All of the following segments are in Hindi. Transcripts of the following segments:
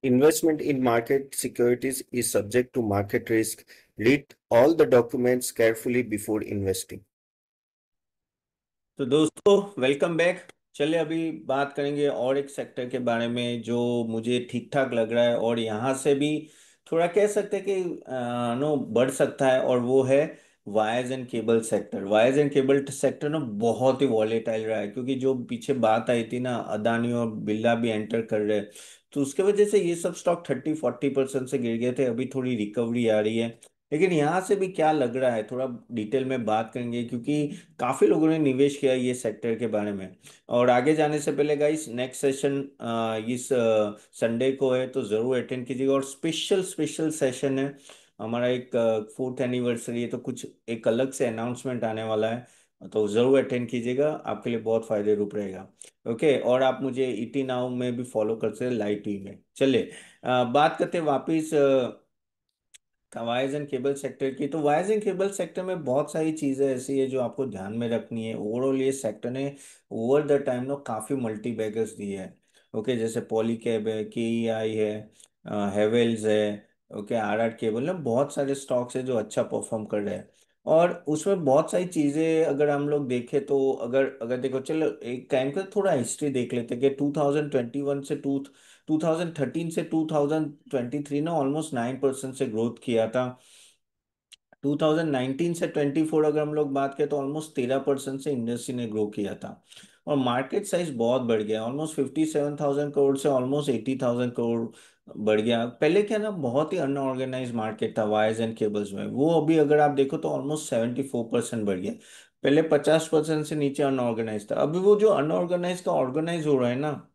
Investment in market securities is subject to market risk. Read all the documents carefully before investing. तो दोस्तों वेलकम बैक। चलिए अभी बात करेंगे और एक सेक्टर के बारे में जो मुझे ठीक ठाक लग रहा है और यहाँ से भी थोड़ा कह सकते हैं कि नो बढ़ सकता है, और वो है wires and cable sector. Wires and cable sector ना बहुत ही वॉलेटाइल रहा है, क्योंकि जो पीछे बात आई थी ना, अदानी और बिरला भी एंटर कर रहे हैं, तो उसके वजह से ये सब स्टॉक 30-40% से गिर गए थे। अभी थोड़ी रिकवरी आ रही है, लेकिन यहाँ से भी क्या लग रहा है थोड़ा डिटेल में बात करेंगे, क्योंकि काफी लोगों ने निवेश किया है ये सेक्टर के बारे में। और आगे जाने से पहले गाइस, नेक्स्ट सेशन इस संडे को है, तो जरूर अटेंड कीजिएगा। और स्पेशल स्पेशल सेशन है हमारा, एक 4th एनिवर्सरी है, तो कुछ एक अलग से अनाउंसमेंट आने वाला है, तो जरूर अटेंड कीजिएगा, आपके लिए बहुत फायदे रूप रहेगा। ओके, और आप मुझे ईटी नाउ में भी फॉलो कर सकते हैं, लाइव टी में। चलिए बात करते हैं वापिस वायर्स एंड केबल सेक्टर की। तो वायर्स एंड केबल सेक्टर में बहुत सारी चीजें ऐसी है जो आपको ध्यान में रखनी है। ओवरऑल ये सेक्टर ने ओवर द टाइम ना काफी मल्टी बैगर्स दिए हैं। ओके, जैसे पॉलीकैब है, केईआई है, हेवेल्स है, ओके, आरआर केबल ना, बहुत सारे स्टॉक्स है जो अच्छा परफॉर्म कर रहे हैं। और उसमें बहुत सारी चीजें अगर हम लोग देखें, तो अगर अगर देखो, चलो एक टाइम का थोड़ा हिस्ट्री देख लेते हैं कि 2021 से 2013 से 2023 ना ऑलमोस्ट 9% से ग्रोथ किया था। 2019 से 24 अगर हम लोग बात करें, तो ऑलमोस्ट 13% से इंडस्ट्री ने ग्रो किया था। और मार्केट साइज बहुत बढ़ गया, ऑलमोस्ट 57,000 करोड़ से ऑलमोस्ट 80,000 करोड़ बढ़ गया। पहले क्या ना, बहुत ही अनऑर्गेनाइज मार्केट था वायर्स एंड केबल्स में, वो अभी अगर आप देखो तो ऑलमोस्ट 74% बढ़ गया। पहले 50% से नीचे अनऑर्गेनाइज था, अभी वो जो अनऑर्गेनाइज का ऑर्गेनाइज हो रहा है ना,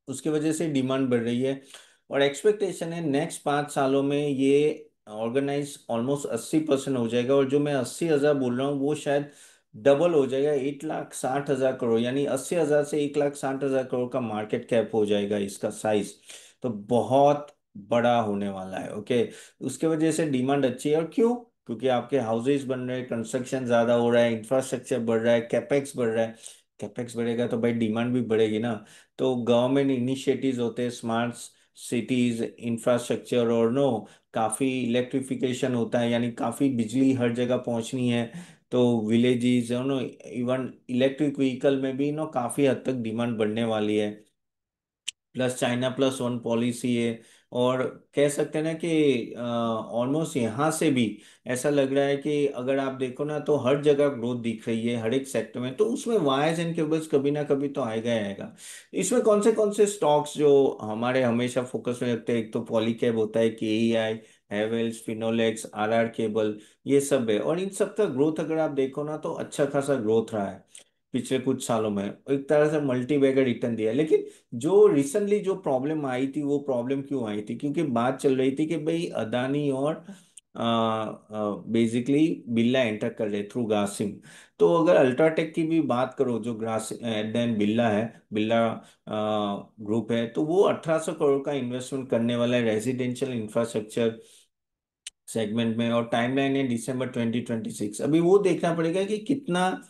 उसकी वजह से डिमांड बढ़ रही है। और एक्सपेक्टेशन है नेक्स्ट 5 सालों में ये ऑर्गेनाइज ऑलमोस्ट 80% हो जाएगा। और जो मैं 80,000 बोल रहा हूँ वो शायद डबल हो जाएगा, 1,60,000 करोड़, यानी 80,000 से 1,60,000 करोड़ का मार्केट कैप हो जाएगा इसका साइज। तो बहुत बड़ा होने वाला है। ओके, उसके वजह से डिमांड अच्छी है। और क्यों? क्योंकि आपके हाउसेज बन रहे हैं, कंस्ट्रक्शन ज्यादा हो रहा है, इंफ्रास्ट्रक्चर बढ़ रहा है, कैपेक्स बढ़ रहा है। कैपेक्स बढ़ेगा तो भाई डिमांड भी बढ़ेगी ना। तो गवर्नमेंट इनिशिएटिव्स होते हैं, स्मार्ट सिटीज इंफ्रास्ट्रक्चर, और नो काफी इलेक्ट्रिफिकेशन होता है, यानी काफी बिजली हर जगह पहुंचनी है। तो villages no, even electric vehicle में भी नो काफी हद तक डिमांड बढ़ने वाली है। Plus China plus one policy है। और कह सकते हैं ना कि ऑलमोस्ट यहाँ से भी ऐसा लग रहा है कि अगर आप देखो ना, तो हर जगह ग्रोथ दिख रही है हर एक सेक्टर में, तो उसमें वायर्स एंड केबल्स कभी ना कभी तो आएगा ही आएगा। इसमें कौन से स्टॉक्स जो हमारे हमेशा फोकस में रखते हैं, एक तो पॉलीकैब होता है, KEI, Havells, Finolex, RR cable, ये सब है। और इन सब का ग्रोथ अगर आप देखो ना, तो अच्छा खासा ग्रोथ रहा है पिछले कुछ सालों में, एक तरह से मल्टी बैगर रिटर्न दिया। लेकिन जो रिसेंटली जो प्रॉब्लम आई थी, वो प्रॉब्लम क्यों आई थी? क्योंकि बात चल रही थी कि भाई अदानी और बेसिकली बिरला एंटर कर रहे थ्रू ग्रासिम। तो अगर अल्ट्राटेक की भी बात करो, जो ग्रास देन बिरला है, बिरला ग्रुप है, तो वो 1,800 करोड़ का इन्वेस्टमेंट करने वाला है रेजिडेंशियल इंफ्रास्ट्रक्चर सेगमेंट में। और टाइमलाइन है दिसंबर 2026। अभी वो देखना पड़ेगा कि कितना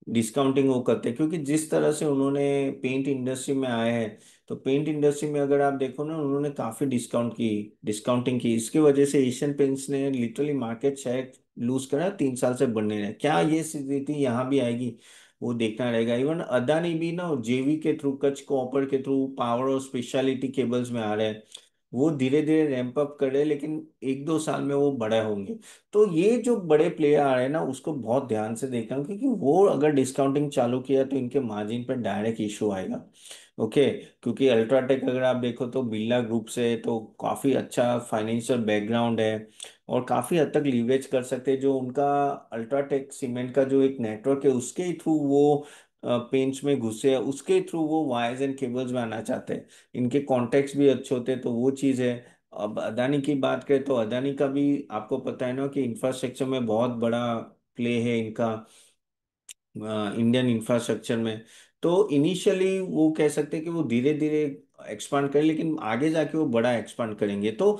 डिस्काउंटिंग वो करते हैं, क्योंकि जिस तरह से उन्होंने पेंट इंडस्ट्री में आए हैं, तो पेंट इंडस्ट्री में अगर आप देखो ना, उन्होंने काफी डिस्काउंटिंग की। इसकी वजह से एशियन पेंट्स ने लिटरली मार्केट शेयर लूज करा, 3 साल से बढ़ने रहे। क्या ये स्थिति यहाँ भी आएगी? वो देखना रहेगा। इवन अदानी भी ना जेवी के थ्रू, कच्छ कॉपर के थ्रू पावर और स्पेशलिटी केबल्स में आ रहे हैं। वो धीरे धीरे रैंप अप करे, लेकिन 1-2 साल में वो बड़े होंगे। तो ये जो बड़े प्लेयर आ रहे हैं ना, उसको बहुत ध्यान से देखना, क्योंकि वो अगर डिस्काउंटिंग चालू किया तो इनके मार्जिन पर डायरेक्ट इशू आएगा। ओके, क्योंकि अल्ट्राटेक अगर आप देखो तो बिरला ग्रुप से तो काफी अच्छा फाइनेंशियल बैकग्राउंड है, और काफी हद तक लीवरेज कर सकते हैं। जो उनका अल्ट्राटेक सीमेंट का जो एक नेटवर्क है, उसके थ्रू वो पेंच में घुसे, उसके थ्रू वो वायर्स एंड केबल्स में आना चाहते हैं। इनके कॉन्टेक्ट्स भी अच्छे होते हैं, तो वो चीज़ है। अब अदानी की बात करें, तो अदानी का भी आपको पता है ना कि इंफ्रास्ट्रक्चर में बहुत बड़ा प्ले है इनका, इंडियन इंफ्रास्ट्रक्चर में। तो इनिशियली वो कह सकते हैं कि वो धीरे धीरे एक्सपांड करें, लेकिन आगे जाके वो बड़ा एक्सपांड करेंगे। तो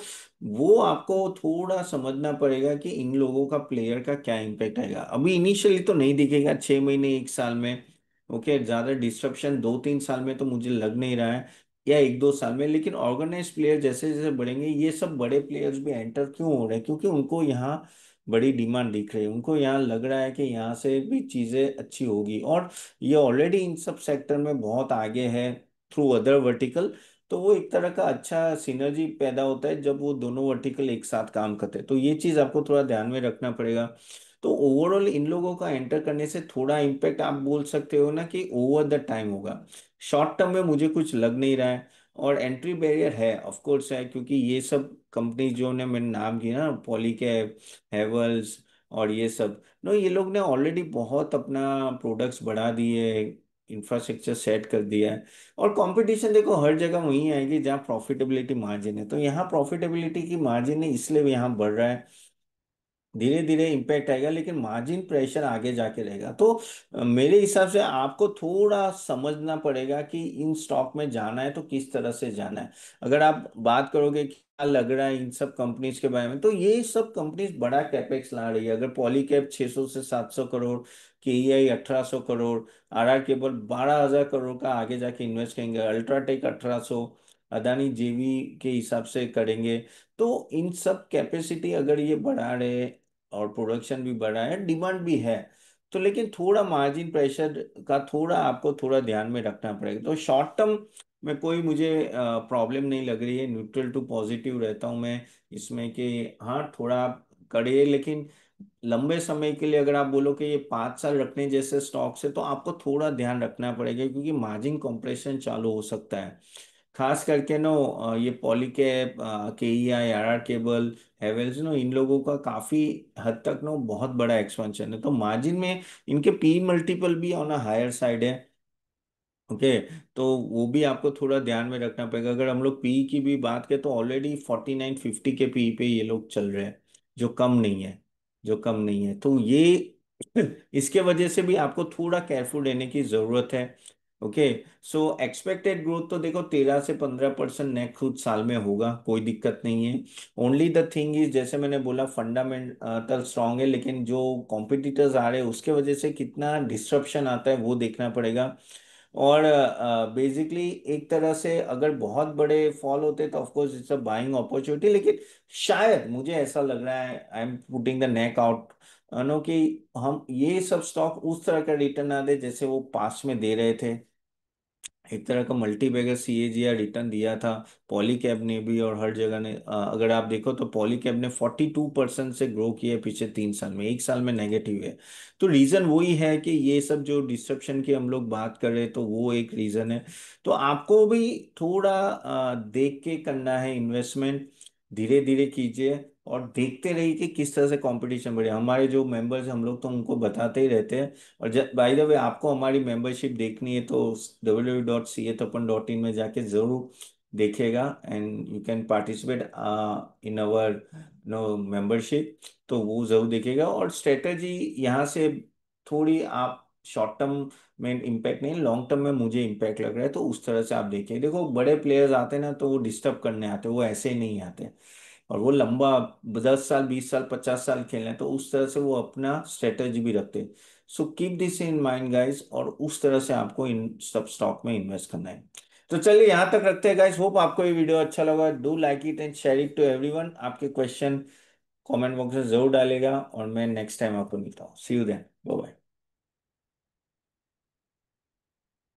वो आपको थोड़ा समझना पड़ेगा कि इन लोगों का प्लेयर का क्या इम्पैक्ट आएगा। अभी इनिशियली तो नहीं दिखेगा, 6 महीने 1 साल में। ओके, ज्यादा डिस्ट्रप्शन 2-3 साल में तो मुझे लग नहीं रहा है। या 1-2 साल में। लेकिन ऑर्गेनाइज प्लेयर जैसे जैसे बढ़ेंगे, ये सब बड़े प्लेयर्स भी एंटर क्यों हो रहे हैं? क्योंकि उनको यहाँ बड़ी डिमांड दिख रही है, उनको यहाँ लग रहा है कि यहाँ से भी चीजें अच्छी होगी। और ये ऑलरेडी इन सब सेक्टर में बहुत आगे है थ्रू अदर वर्टिकल। तो वो एक तरह का अच्छा सिनर्जी पैदा होता है जब वो दोनों वर्टिकल एक साथ काम करते हैं। तो ये चीज आपको थोड़ा ध्यान में रखना पड़ेगा। तो ओवरऑल इन लोगों का एंटर करने से थोड़ा इम्पेक्ट आप बोल सकते हो ना कि ओवर द टाइम होगा। शॉर्ट टर्म में मुझे कुछ लग नहीं रहा है। और एंट्री बैरियर है, ऑफ कोर्स है, क्योंकि ये सब कंपनी जो ने मैंने नाम किया ना, पॉलीकैब, हैवेल्स और ये सब, नो ये लोग ने ऑलरेडी बहुत अपना प्रोडक्ट्स बढ़ा दिए, इंफ्रास्ट्रक्चर सेट कर दिया है। और कंपटीशन देखो हर जगह वहीं आएगी जहाँ प्रॉफिटेबिलिटी मार्जिन है। तो यहाँ प्रॉफिटेबिलिटी की मार्जिन है, इसलिए भी यहाँ बढ़ रहा है। धीरे धीरे इम्पैक्ट आएगा, लेकिन मार्जिन प्रेशर आगे जाके रहेगा। तो मेरे हिसाब से आपको थोड़ा समझना पड़ेगा कि इन स्टॉक में जाना है तो किस तरह से जाना है। अगर आप बात करोगे कि क्या लग रहा है इन सब कंपनीज के बारे में, तो ये सब कंपनीज बड़ा कैपेक्स ला रही है। अगर पॉलीकैब 600 से 700 crore, KEI 1800 crore, RR cable 12,000 crore का आगे जाके इन्वेस्ट करेंगे, अल्ट्राटेक 1800, अदानी जेवी के हिसाब से करेंगे। तो इन सब कैपेसिटी अगर ये बढ़ा रहे और प्रोडक्शन भी बढ़ा है, डिमांड भी है, तो लेकिन थोड़ा मार्जिन प्रेशर का थोड़ा आपको थोड़ा ध्यान में रखना पड़ेगा। तो शॉर्ट टर्म में कोई मुझे प्रॉब्लम नहीं लग रही है, न्यूट्रल टू पॉजिटिव रहता हूँ मैं इसमें कि हाँ थोड़ा कड़े। लेकिन लंबे समय के लिए अगर आप बोलो कि ये 5 साल रखने जैसे स्टॉक से, तो आपको थोड़ा ध्यान रखना पड़ेगा, क्योंकि मार्जिन कंप्रेशन चालू हो सकता है। खास करके नो ये पॉलीकैब, केईआई, आरआर केबल, हैवेल्स नो, इन लोगों का काफी हद तक नो बहुत बड़ा एक्सपेंशन है। तो मार्जिन में इनके पी मल्टीपल भी ऑन अ हायर साइड है। ओके। तो वो भी आपको थोड़ा ध्यान में रखना पड़ेगा। अगर हम लोग पी की भी बात करें तो ऑलरेडी 49-50 के पी पे ये लोग चल रहे हैं, जो कम नहीं है, जो कम नहीं है। तो ये इसके वजह से भी आपको थोड़ा केयरफुल रहने की जरूरत है। ओके। सो एक्सपेक्टेड ग्रोथ तो देखो 13 से 15% नेक्स्ट साल में होगा, कोई दिक्कत नहीं है। ओनली द थिंग इज, जैसे मैंने बोला, फंडामेंटल स्ट्रांग है, लेकिन जो कॉम्पिटिटर्स आ रहे हैं उसके वजह से कितना डिस्ट्रप्शन आता है वो देखना पड़ेगा। और बेसिकली एक तरह से अगर बहुत बड़े फॉल होते तो of course it's a buying opportunity. लेकिन शायद मुझे ऐसा लग रहा है, I am putting the neck out no, कि हम ये सब स्टॉक उस तरह का रिटर्न ना दे जैसे वो पास्ट में दे रहे थे। एक तरह का मल्टी बैगर सीएजीआर रिटर्न दिया था पॉलीकैब ने भी, और हर जगह ने अगर आप देखो तो पॉलीकैब ने 42% से ग्रो किया है पिछले 3 साल में, एक साल में नेगेटिव है। तो रीजन वही है कि ये सब जो डिस्ट्रप्शन की हम लोग बात कर रहे हैं, तो वो एक रीजन है। तो आपको भी थोड़ा देख के करना है इन्वेस्टमेंट, धीरे धीरे कीजिए और देखते रहिए कि किस तरह से कंपटीशन बढ़े। हमारे जो मेंबर्स हम लोग तो उनको बताते ही रहते हैं। और बाय द वे, आपको हमारी मेंबरशिप देखनी है तो www.catopen.in में जाके जरूर देखिएगा, and you can participate in our no membership. तो वो जरूर देखिएगा। और स्ट्रेटजी यहाँ से थोड़ी आप शॉर्ट टर्म में इम्पैक्ट नहीं, लॉन्ग टर्म में मुझे इम्पैक्ट लग रहा है, तो उस तरह से आप देखिए। देखो बड़े प्लेयर्स आते हैं ना तो वो डिस्टर्ब करने आते हैं, वो ऐसे ही नहीं आते। और वो लंबा 10 साल, 20 साल, 50 साल खेलना है, तो उस तरह से वो अपना स्ट्रेटेजी भी रखते हैं। So keep this in mind guys, और उस तरह से आपको इन सब स्टॉक में इन्वेस्ट करना है। तो चलिए यहाँ तक रखते हैं गाइस। होप आपको ये वीडियो अच्छा लगा। Do like it and share it to everyone. आपके क्वेश्चन कमेंट बॉक्स में जरूर डालेगा, और मैं नेक्स्ट टाइम आपको मिलता हूँ। सी यू देन, बाय बाय।